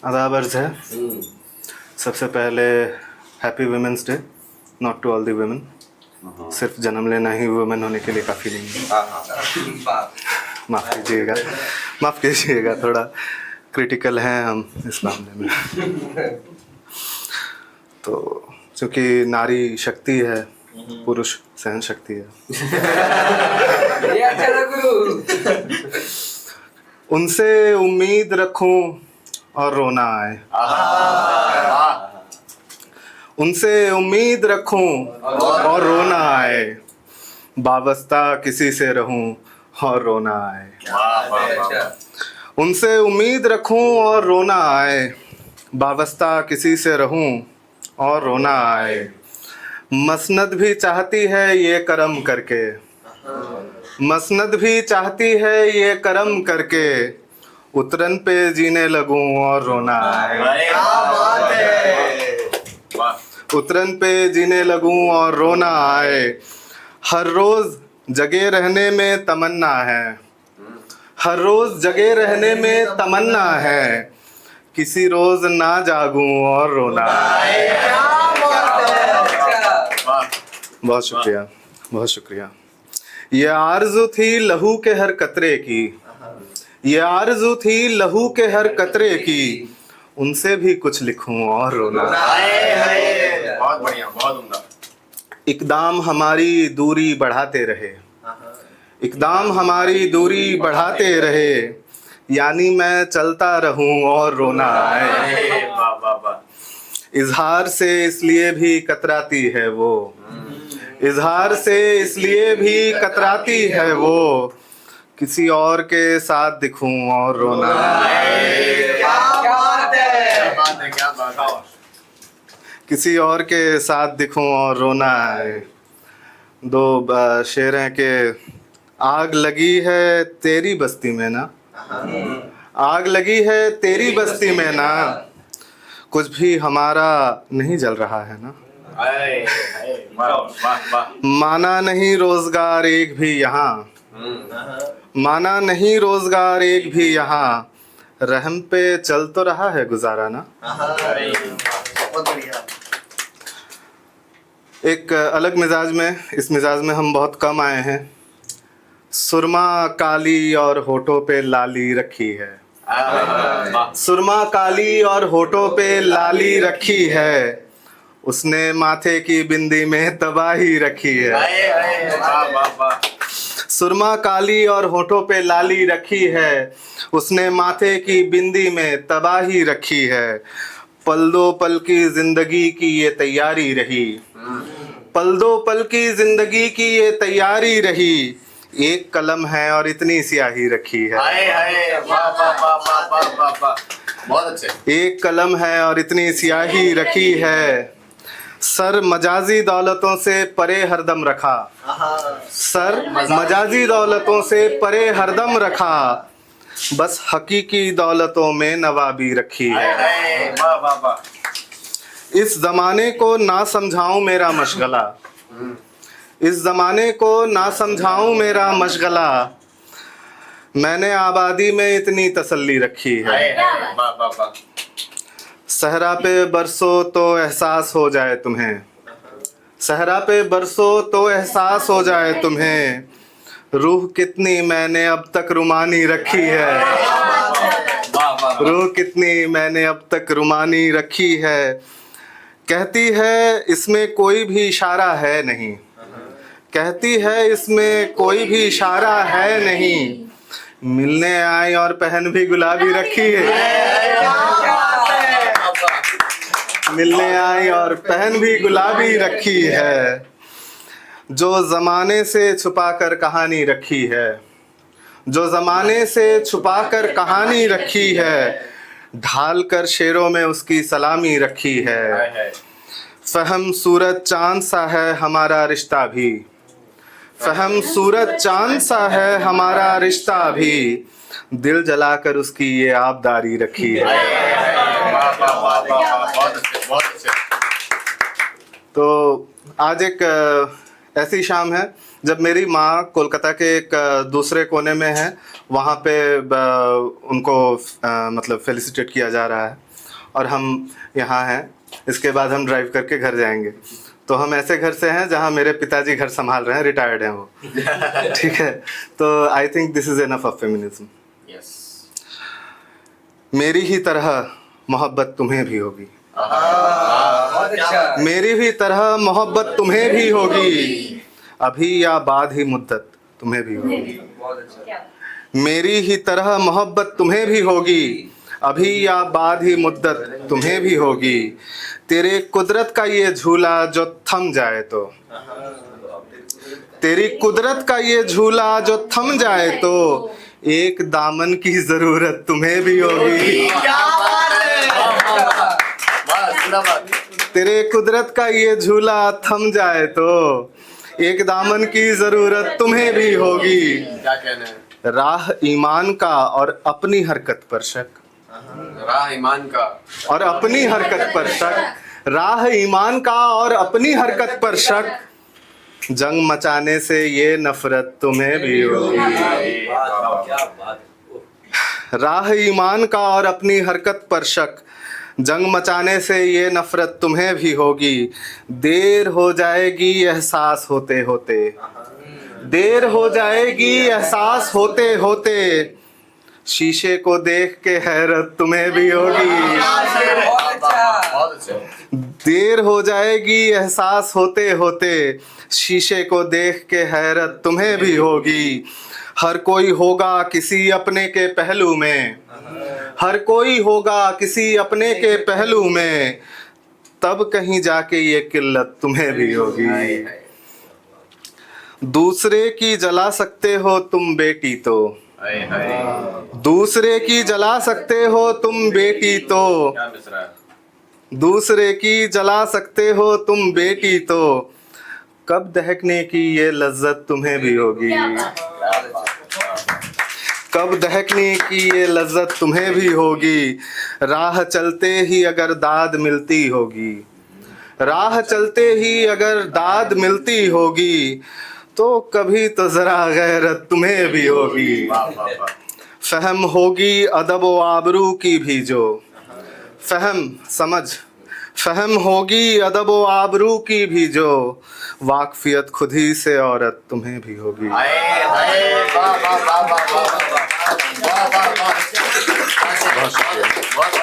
आदाब अर्ज़ है। सबसे पहले happy women's day, not to all the women. सिर्फ जन्म लेना ही वुमेन होने के लिए काफ़ी नहीं है। माफ़ कीजिएगा, थोड़ा क्रिटिकल हैं हम इस मामले में। तो चूँकि नारी शक्ति है, पुरुष सहन शक्ति है। उनसे उम्मीद रखूं और रोना आए, उनसे उम्मीद रखूं और रोना आए, वाबस्ता किसी से रहूं और रोना आए। उनसे उम्मीद रखूं और रोना आए, वाबस्ता किसी से रहूं और रोना आए। मसनद भी चाहती है ये करम करके, मसनद भी चाहती है ये करम करके, उतरन पे जीने लगूं और रोना आए। उतरन पे जीने लगूं और रोना आए। हर रोज जगे रहने में तमन्ना है, हर रोज जगे रहने में तमन्ना है, किसी रोज ना जागूं और रोना आए। बहुत शुक्रिया, बहुत शुक्रिया। ये आरज़ू थी लहू के हर कतरे की, ये आरज़ू थी लहू के हर कतरे की, उनसे भी कुछ लिखूं और रोना। बहुत बढ़िया, बहुत उम्दा। इकदाम हमारी दूरी बढ़ाते रहे, इकदाम हमारी दूरी बढ़ाते रहे, यानी मैं चलता रहूं और रोना आए। इजहार से इसलिए भी कतराती है वो, इजहार से इसलिए भी कतराती है वो, किसी और के साथ दिखूं और रोना आए। किसी और के साथ दिखूं और रोना आए। दो शेर हैं कि आग लगी है तेरी बस्ती में ना, आग लगी है तेरी बस्ती में ना, कुछ भी हमारा नहीं जल रहा है ना। माना नहीं रोजगार एक भी यहाँ, माना नहीं रोजगार एक भी यहाँ, रहम पे चल तो रहा है गुजारा ना। एक अलग मिजाज में, इस मिजाज में हम बहुत कम आए हैं। सुरमा काली और होठों पे लाली रखी है, सुरमा काली और होठों पे लाली रखी है, उसने माथे की बिंदी में तबाही रखी है। सुरमा काली और होठों पे लाली रखी है, उसने माथे की बिंदी में तबाही रखी है। पल दो पल की जिंदगी की ये तैयारी रही, पल दो पल की जिंदगी की ये तैयारी रही, एक कलम है और इतनी स्याही रखी है। बहुत अच्छे। एक कलम है और इतनी स्याही रखी है, सर मजाजी दौलतों से परे हरदम रखा, सर मजाजी दौलतों से परे हरदम रखा, बस हकीकी दौलतों में नवाबी रखी है। इस जमाने को ना समझाऊं मेरा मशगला, इस जमाने को ना समझाऊं मेरा मशगला, मैंने आबादी में इतनी तसल्ली रखी है। सहरा पे बरसो तो एहसास हो जाए तुम्हें, सहरा पे बरसो तो एहसास हो जाए तुम्हें, रूह कितनी मैंने अब तक रुमानी रखी है, रूह कितनी मैंने अब तक रुमानी रखी है। कहती है इसमें कोई भी इशारा है नहीं, कहती है इसमें कोई भी इशारा है नहीं, मिलने आई और पहन भी गुलाबी रखी है, मिलने आई और पहन भी गुलाबी रखी है। जो ज़माने से छुपा कर कहानी रखी है, जो ज़माने से छुपा कर कहानी रखी है, ढाल कर शेरों में उसकी सलामी रखी है। फहम सूरत चांद सा है हमारा रिश्ता भी, फहम सूरत चांद सा है हमारा रिश्ता भी, दिल जलाकर उसकी ये आबदारी रखी है। तो आज एक ऐसी शाम है जब मेरी माँ कोलकाता के एक दूसरे कोने में है, वहाँ पे उनको मतलब फेलिसिटेट किया जा रहा है। और हम यहाँ हैं, इसके बाद हम ड्राइव करके घर जाएंगे। तो हम ऐसे घर से हैं जहाँ मेरे पिताजी घर संभाल रहे हैं, रिटायर्ड हैं वो। ठीक है, तो I think this is enough of feminism. Yes. मेरी ही तरह मोहब्बत तुम्हें भी होगी, बहुत अच्छा। मेरी भी तरह मोहब्बत तुम्हें भी होगी, अभी या बाद ही मुद्दत तुम्हें भी होगी। बहुत अच्छा। मेरी ही तरह मोहब्बत तुम्हें भी होगी, अभी या बाद ही मुद्दत तुम्हें भी होगी। तेरे कुदरत का ये झूला जो थम जाए तो, तेरी कुदरत का ये झूला जो थम जाए तो, एक दामन की जरूरत तुम्हें भी होगी। बस जिंदाबाद। तेरे कुदरत का ये झूला थम जाए तो, एक दामन की जरूरत तुम्हें भी होगी। क्या कहना है? राह ईमान का और अपनी हरकत पर शक, राह ईमान का और अपनी हरकत पर शक, राह ईमान का और अपनी हरकत पर शक, जंग मचाने से ये नफरत तुम्हें भी होगी। क्या बात। राह ईमान का और अपनी हरकत पर शक, जंग मचाने से ये नफरत तुम्हें भी होगी। देर हो जाएगी एहसास होते होते, देर हो जाएगी एहसास होते होते, शीशे को देख के हैरत तुम्हें भी होगी। बहुत अच्छा। बहुत अच्छे। देर हो जाएगी एहसास होते होते, शीशे को देख के हैरत तुम्हें भी होगी। हर कोई होगा किसी अपने के पहलू में, हर कोई होगा किसी अपने के पहलू में, तब कहीं जाके ये किल्लत तुम्हें भी होगी। दूसरे की जला सकते हो तुम बेटी तो, हाय हाय। दूसरे की जला सकते हो तुम बेटी तो, क्या मिसरा है? दूसरे की जला सकते हो तुम बेटी तो, कब दहकने की ये लज्जत तुम्हें भी होगी। कब दहकने की ये लज्जत तुम्हें भी होगी। राह चलते ही अगर दाद मिलती होगी, राह चलते ही अगर दाद मिलती होगी, तो कभी तो जरा गैरत तुम्हें भी होगी। वाह वाह वाह। फहम होगी अदब व आबरू की भी जो, फहम समझ, फहम होगी अदब व आबरू की भी जो, वाकफियत खुद ही से औरत तुम्हें भी होगी। हाय हाय। वाह वाह वाह वाह वाह वाह वाह वाह वाह। बहुत शुक्रिया। बहुत